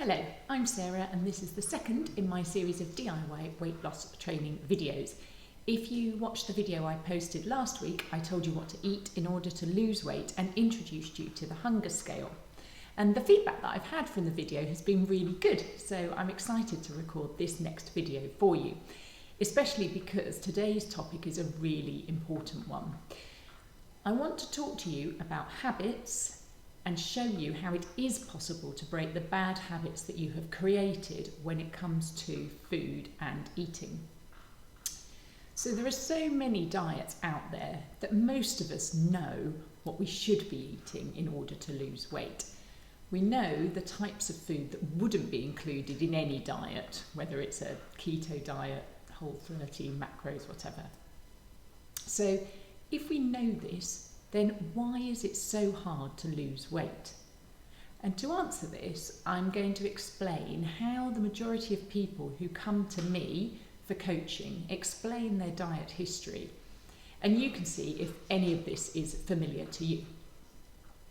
Hello, I'm Sarah and this is the second in my series of DIY weight loss training videos. If you watched the video I posted last week, I told you what to eat in order to lose weight and introduced you to the hunger scale. And the feedback that I've had from the video has been really good, so I'm excited to record this next video for you, especially because today's topic is a really important one. I want to talk to you about habits and show you how it is possible to break the bad habits that you have created when it comes to food and eating. So there are so many diets out there that most of us know what we should be eating in order to lose weight. We know the types of food that wouldn't be included in any diet, whether it's a keto diet, Whole30, macros, whatever. So if we know this, then why is it so hard to lose weight? And to answer this, I'm going to explain how the majority of people who come to me for coaching explain their diet history. And you can see if any of this is familiar to you.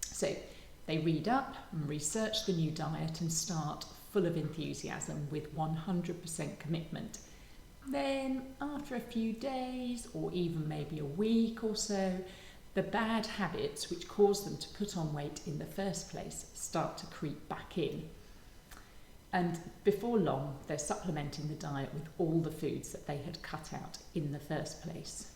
So they read up and research the new diet and start full of enthusiasm with 100% commitment. Then after a few days or even maybe a week or so, the bad habits which cause them to put on weight in the first place start to creep back in. And before long, they're supplementing the diet with all the foods that they had cut out in the first place.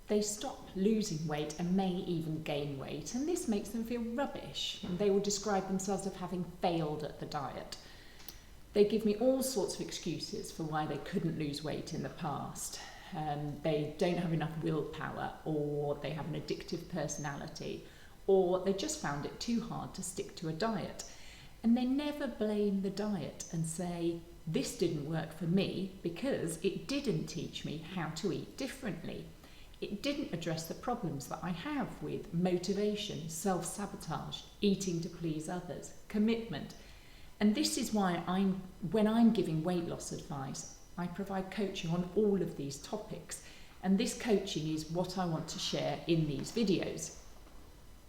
They stop losing weight and may even gain weight, and this makes them feel rubbish, and they will describe themselves as having failed at the diet. They give me all sorts of excuses for why they couldn't lose weight in the past. They don't have enough willpower, or they have an addictive personality, or they just found it too hard to stick to a diet. And they never blame the diet and say, this didn't work for me because it didn't teach me how to eat differently. It didn't address the problems that I have with motivation, self-sabotage, eating to please others, commitment. And this is why when I'm giving weight loss advice, I provide coaching on all of these topics, and this coaching is what I want to share in these videos.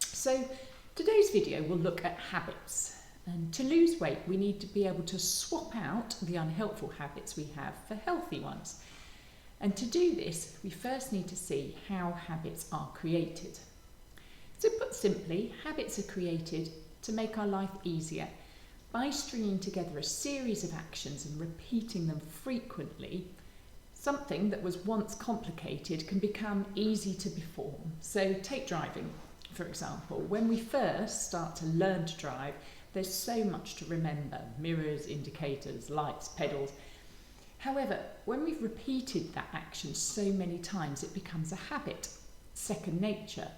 So today's video will look at habits, and to lose weight we need to be able to swap out the unhelpful habits we have for healthy ones. And to do this, we first need to see how habits are created. So put simply, habits are created to make our life easier by stringing together a series of actions and repeating them frequently. Something that was once complicated can become easy to perform. So take driving, for example. When we first start to learn to drive, there's so much to remember: mirrors, indicators, lights, pedals. However, when we've repeated that action so many times, it becomes a habit, second nature.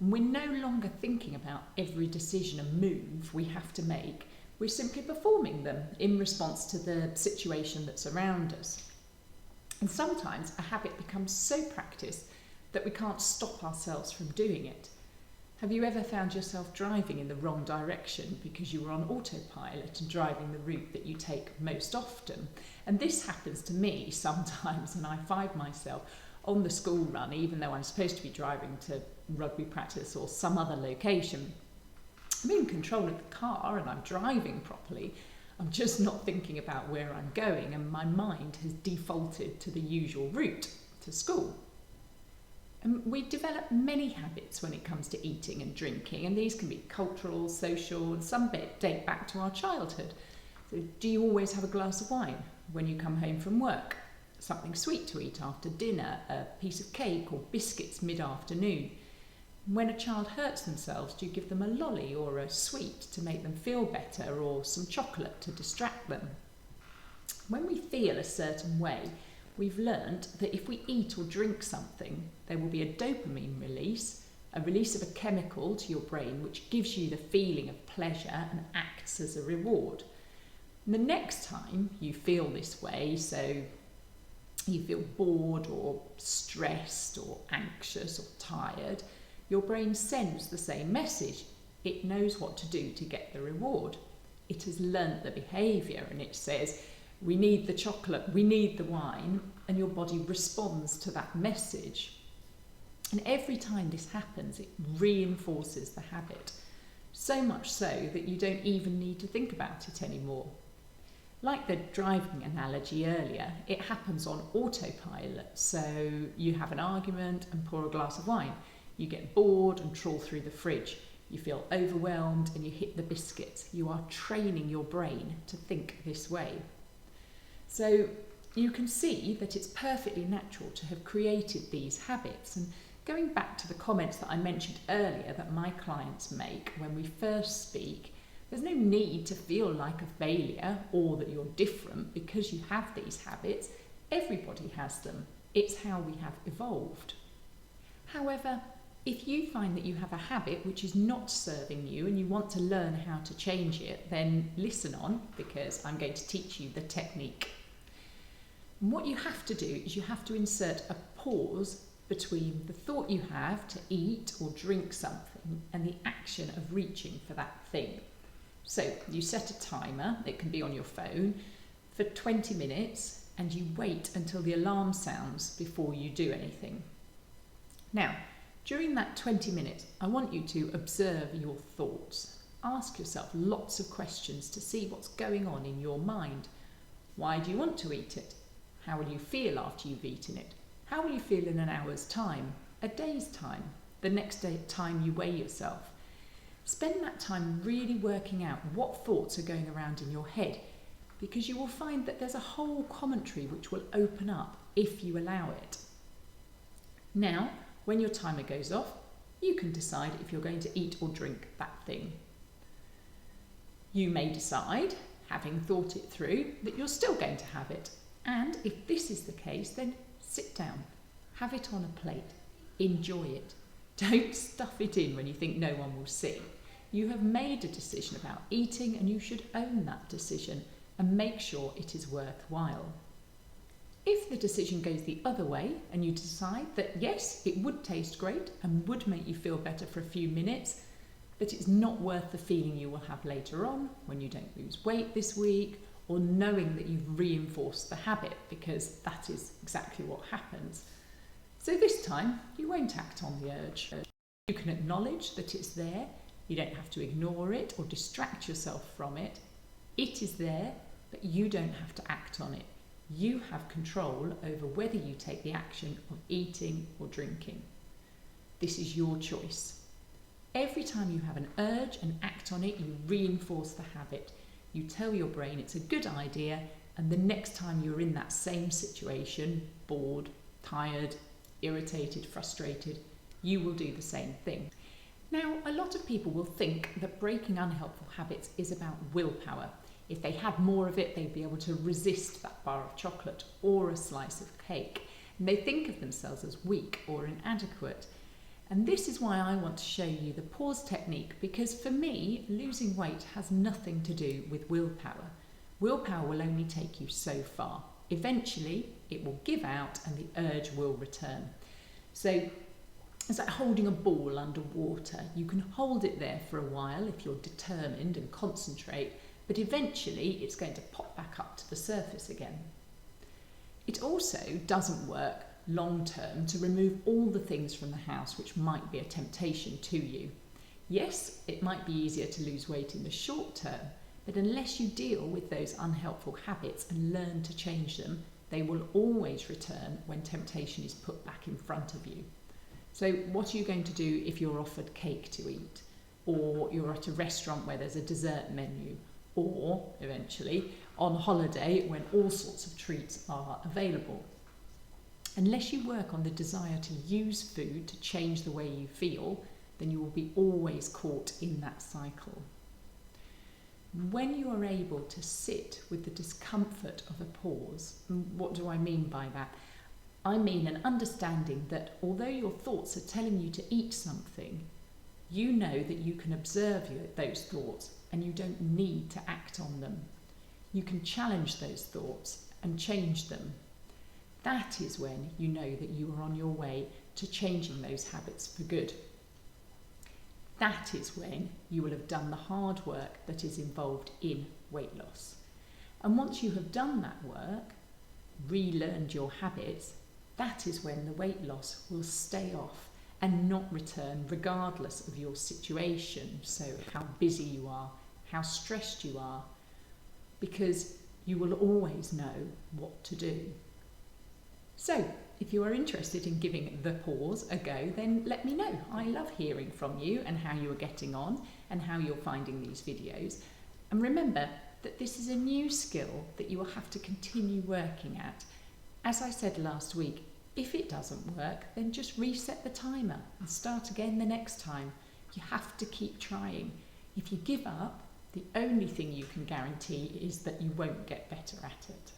And we're no longer thinking about every decision and move we have to make. We're simply performing them in response to the situation that's around us. And sometimes a habit becomes so practiced that we can't stop ourselves from doing it. Have you ever found yourself driving in the wrong direction because you were on autopilot and driving the route that you take most often? And this happens to me sometimes, and I find myself on the school run, even though I'm supposed to be driving to rugby practice or some other location. I'm in control of the car and I'm driving properly. I'm just not thinking about where I'm going, and my mind has defaulted to the usual route, to school. And we develop many habits when it comes to eating and drinking, and these can be cultural, social, and some date back to our childhood. So do you always have a glass of wine when you come home from work? Something sweet to eat after dinner, a piece of cake or biscuits mid-afternoon? When a child hurts themselves, do you give them a lolly or a sweet to make them feel better, or some chocolate to distract them? When we feel a certain way, we've learnt that if we eat or drink something, there will be a dopamine release, a release of a chemical to your brain which gives you the feeling of pleasure and acts as a reward. And the next time you feel this way, so you feel bored or stressed or anxious or tired, your brain sends the same message. It knows what to do to get the reward. It has learnt the behaviour, and it says, we need the chocolate, we need the wine, and your body responds to that message. And every time this happens, it reinforces the habit. so much so that you don't even need to think about it anymore. Like the driving analogy earlier, it happens on autopilot. So you have an argument and pour a glass of wine. You get bored and trawl through the fridge. You feel overwhelmed and you hit the biscuits. You are training your brain to think this way. So you can see that it's perfectly natural to have created these habits. And going back to the comments that I mentioned earlier that my clients make when we first speak, there's no need to feel like a failure or that you're different because you have these habits. Everybody has them. It's how we have evolved. However, if you find that you have a habit which is not serving you and you want to learn how to change it, then listen on, because I'm going to teach you the technique. And what you have to do is you have to insert a pause between the thought you have to eat or drink something and the action of reaching for that thing. So you set a timer, it can be on your phone, for 20 minutes, and you wait until the alarm sounds before you do anything. Now, during that 20 minutes, I want you to observe your thoughts. Ask yourself lots of questions to see what's going on in your mind. Why do you want to eat it? How will you feel after you've eaten it? How will you feel in an hour's time, a day's time, the next day time you weigh yourself? Spend that time really working out what thoughts are going around in your head, because you will find that there's a whole commentary which will open up if you allow it. Now, when your timer goes off, you can decide if you're going to eat or drink that thing. You may decide, having thought it through, that you're still going to have it. And if this is the case, then sit down, have it on a plate, enjoy it. Don't stuff it in when you think no one will see. You have made a decision about eating and you should own that decision and make sure it is worthwhile. If the decision goes the other way and you decide that yes, it would taste great and would make you feel better for a few minutes, but it's not worth the feeling you will have later on when you don't lose weight this week, or knowing that you've reinforced the habit, because that is exactly what happens. So this time, you won't act on the urge. You can acknowledge that it's there. You don't have to ignore it or distract yourself from it. It is there, but you don't have to act on it. You have control over whether you take the action of eating or drinking. This is your choice. Every time you have an urge and act on it, you reinforce the habit. You tell your brain it's a good idea, and the next time you're in that same situation, bored, tired, irritated, frustrated, you will do the same thing. Now, a lot of people will think that breaking unhelpful habits is about willpower. If they had more of it, they'd be able to resist that bar of chocolate or a slice of cake. And they think of themselves as weak or inadequate. And this is why I want to show you the pause technique, because for me, losing weight has nothing to do with willpower. Willpower will only take you so far. Eventually, it will give out and the urge will return. So it's like holding a ball underwater. You can hold it there for a while if you're determined and concentrate, but eventually it's going to pop back up to the surface again. It also doesn't work long term to remove all the things from the house which might be a temptation to you. Yes, it might be easier to lose weight in the short term, but unless you deal with those unhelpful habits and learn to change them, they will always return when temptation is put back in front of you. So what are you going to do if you're offered cake to eat, or you're at a restaurant where there's a dessert menu, or eventually on holiday when all sorts of treats are available? Unless you work on the desire to use food to change the way you feel, then you will be always caught in that cycle. When you are able to sit with the discomfort of a pause, what do I mean by that? I mean an understanding that although your thoughts are telling you to eat something, you know that you can observe those thoughts and you don't need to act on them. You can challenge those thoughts and change them. That is when you know that you are on your way to changing those habits for good. That is when you will have done the hard work that is involved in weight loss. And once you have done that work, relearned your habits, that is when the weight loss will stay off and not return regardless of your situation. So how busy you are, how stressed you are, because you will always know what to do. So if you are interested in giving the pause a go, then let me know. I love hearing from you and how you are getting on and how you're finding these videos. And remember that this is a new skill that you will have to continue working at. As I said last week, if it doesn't work, then just reset the timer and start again the next time. You have to keep trying. If you give up, the only thing you can guarantee is that you won't get better at it.